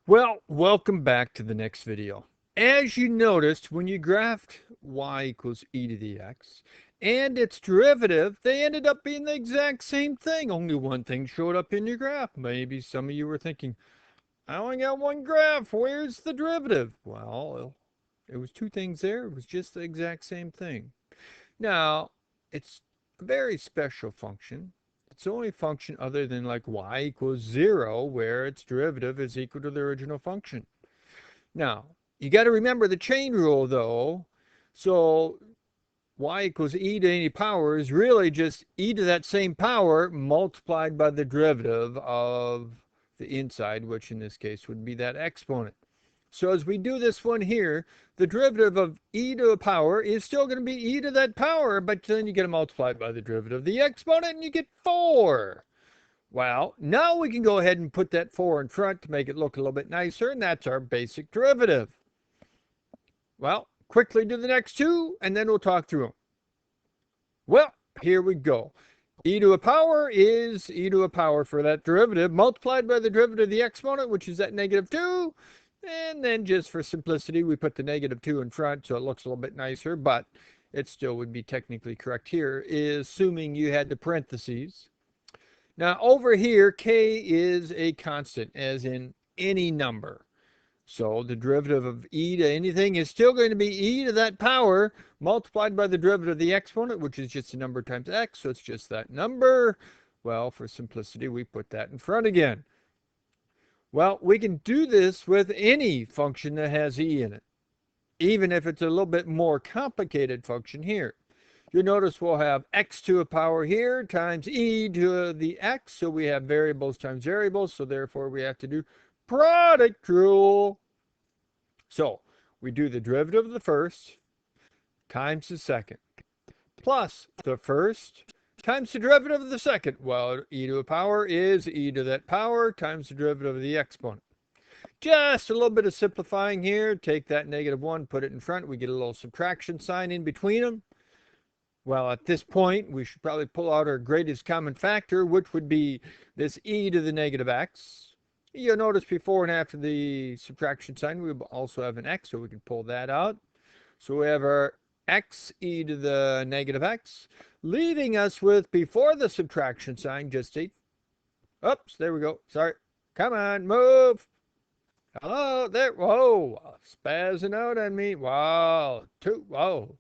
Well, welcome back to the next video. As you noticed, when you graphed y equals e to the x and its derivative, they ended up being the exact same thing. Only one thing showed up in your graph. Maybe some of you were thinking, I only got one graph. Where's the derivative? Well, it was two things there. It was just the exact same thing. Now, it's a very special function. It's the only function other than like y equals 0 where its derivative is equal to the original function. Now, you got to remember the chain rule though. So y equals e to any power is really just e to that same power multiplied by the derivative of the inside, which in this case would be that exponent. So as we do this one here, the derivative of e to a power is still going to be e to that power, but then you get it multiplied by the derivative of the exponent and you get 4. Well, now we can go ahead and put that 4 in front to make it look a little bit nicer, and that's our basic derivative. Well, quickly do the next two, and then we'll talk through them. Well, here we go. E to a power is e to a power for that derivative multiplied by the derivative of the exponent, which is that -2. And then just for simplicity, we put the -2 in front so it looks a little bit nicer, but it still would be technically correct here, assuming you had the parentheses. Now over here, k is a constant, as in any number. So the derivative of e to anything is still going to be e to that power multiplied by the derivative of the exponent, which is just a number times x, so it's just that number. Well, for simplicity, we put that in front again. Well, we can do this with any function that has e in it, even if it's a little bit more complicated function here. You'll notice we'll have x to a power here times e to the x, so we have variables times variables, so therefore we have to do product rule. So we do the derivative of the first times the second plus the first times the derivative of the second. Well, e to a power is e to that power times the derivative of the exponent. Just a little bit of simplifying here. Take that -1, put it in front. We get a little subtraction sign in between them. Well, at this point, we should probably pull out our greatest common factor, which would be this e to the -x. You'll notice before and after the subtraction sign, we also have an x, so we can pull that out. So we have our x e to the -x, leaving us with, before the subtraction sign, just a, oops, there we go. Sorry. Come on, move. Hello, there. Whoa, spazzing out on me. Wow, whoa.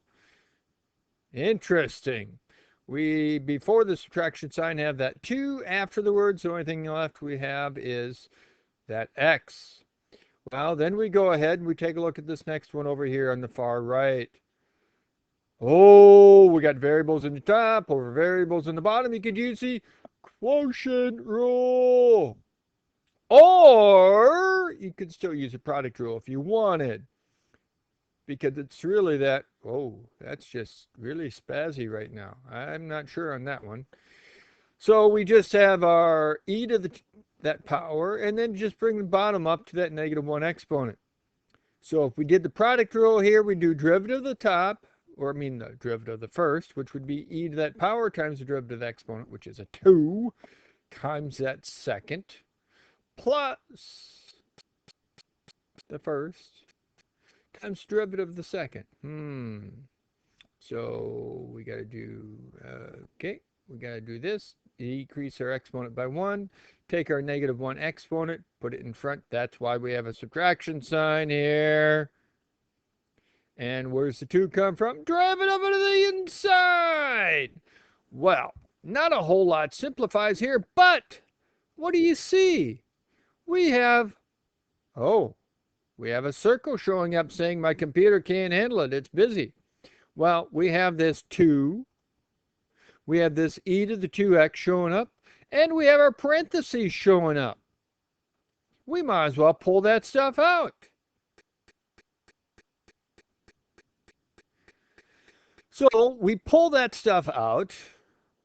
Interesting. We, before the subtraction sign, have that 2. After the words, the only thing left we have is that x. Well, then we go ahead and we take a look at this next one over here on the far right. Oh, we got variables in the top over variables in the bottom. You could use the quotient rule. Or you could still use a product rule if you wanted. Because it's really that, oh, that's just really spazzy right now. I'm not sure on that one. So we just have our e to that power, and then just bring the bottom up to that -1 exponent. So if we did the product rule here, we do derivative of the top, or I mean the derivative of the first, which would be e to that power times the derivative of the exponent, which is a 2, times that second, plus the first, times derivative of the second. So we got to do, okay, we got to do this. Decrease our exponent by 1. Take our -1 exponent, put it in front. That's why we have a subtraction sign here. And where's the 2 come from? Derivative of the inside. Well, not a whole lot simplifies here, but what do you see? We have, oh, we have a circle showing up saying my computer can't handle it. It's busy. Well, we have this 2. We have this e to the 2x showing up. And we have our parentheses showing up. We might as well pull that stuff out. So we pull that stuff out.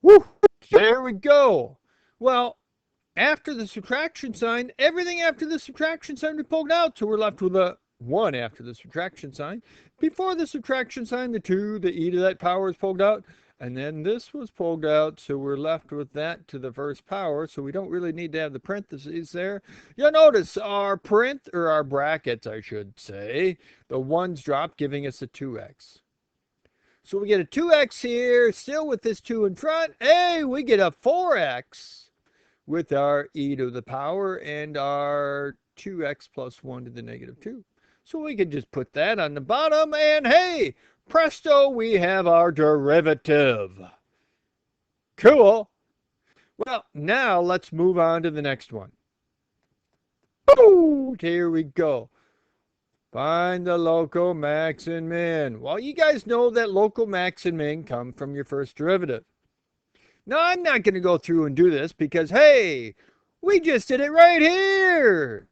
Woo! There we go. Well, after the subtraction sign, everything after the subtraction sign we pulled out, so we're left with a 1 after the subtraction sign. Before the subtraction sign, the 2, the e to that power is pulled out. And then this was pulled out, so we're left with that to the first power, so we don't really need to have the parentheses there. You'll notice our or our brackets, I should say, the ones drop, giving us a 2x. So we get a 2x here, still with this 2 in front. Hey, we get a 4x with our e to the power and our 2x plus 1 to the negative 2. So we can just put that on the bottom, and hey, presto, we have our derivative. Cool. Well, now let's move on to the next one. Oh, here we go. Find the local max and min. Well, you guys know that local max and min come from your first derivative. Now, I'm not going to go through and do this because, hey, we just did it right here.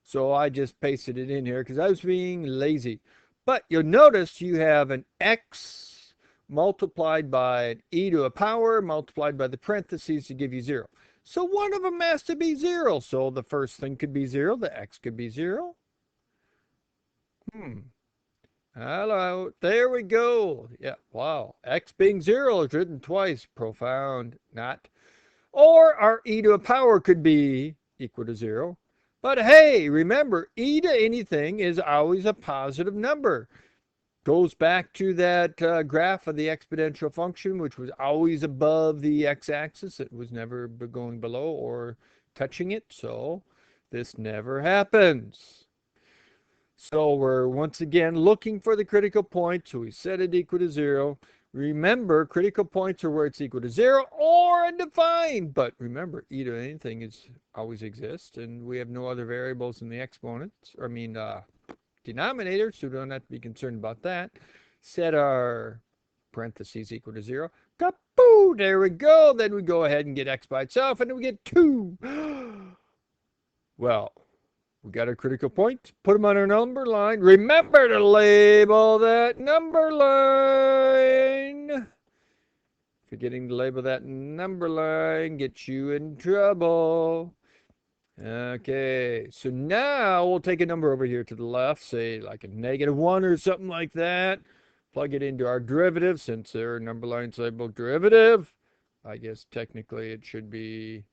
So I just pasted it in here because I was being lazy. But you'll notice you have an x multiplied by an e to a power multiplied by the parentheses to give you 0. So one of them has to be 0. So the first thing could be 0. The x could be 0. Hello. There we go. Yeah. Wow. X being 0 is written twice. Profound. Not. Or our e to a power could be equal to 0. But hey, remember, e to anything is always a positive number. Goes back to that graph of the exponential function, which was always above the x-axis. It was never going below or touching it. So this never happens. So we're once again looking for the critical point. So we set it equal to 0. Remember, critical points are where it's equal to 0 or undefined. But remember, e to anything is always exists, and we have no other variables in the exponents, or denominator, so we don't have to be concerned about that. Set our parentheses equal to 0. Kapoo! There we go. Then we go ahead and get x by itself, and then we get 2. Well, we got our critical point. Put them on our number line. Remember to label that number line. Forgetting to label that number line gets you in trouble. Okay, so now we'll take a number over here to the left, say like a -1 or something like that. Plug it into our derivative since their number line's labeled derivative. I guess technically it should be...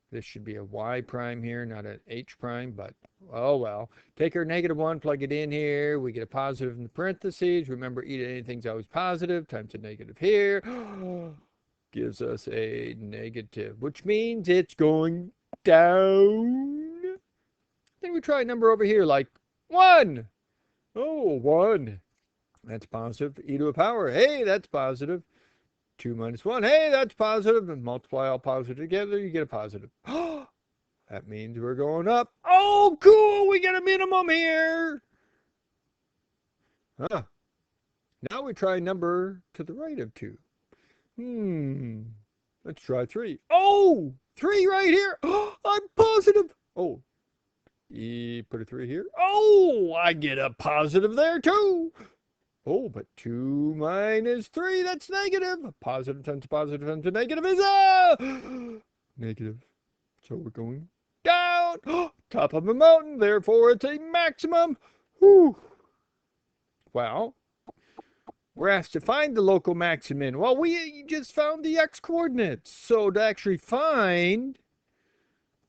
This should be a y prime here, not an h prime, but oh well. Take our -1, plug it in here. We get a positive in the parentheses. Remember, e to anything's always positive times a negative here. Gives us a negative, which means it's going down. Then we try a number over here like 1. Oh, 1. That's positive. E to a power. Hey, that's positive. 2 minus 1. Hey, that's positive. And multiply all positive together, you get a positive. That means we're going up. Oh, cool. We get a minimum here. Now we try number to the right of 2. Let's try 3. Oh, 3 right here. I'm positive. Oh, put a 3 here. Oh, I get a positive there too. Oh, but 2 minus 3, that's negative. Positive times a negative is a negative. So we're going down. Top of a mountain, therefore it's a maximum. Whew. Well, we're asked to find the local maximum. Well, we just found the x-coordinates. So to actually find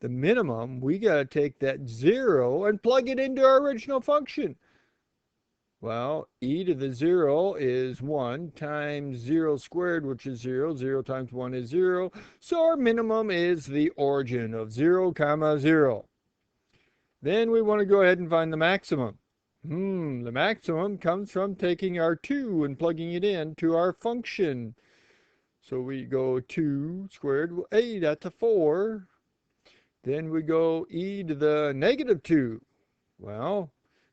the minimum, we got to take that 0 and plug it into our original function. Well, e to the 0 is 1 times 0 squared, which is 0. 0 times 1 is 0. So our minimum is the origin of 0, 0. Then we want to go ahead and find the maximum. The maximum comes from taking our 2 and plugging it in to our function. So we go 2 squared. Hey, that's a 4. Then we go e to the -2. Well,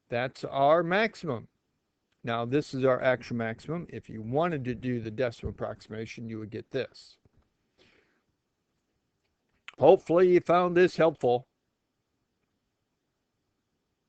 that's our maximum. Now, this is our actual maximum. If you wanted to do the decimal approximation, you would get this. Hopefully you found this helpful.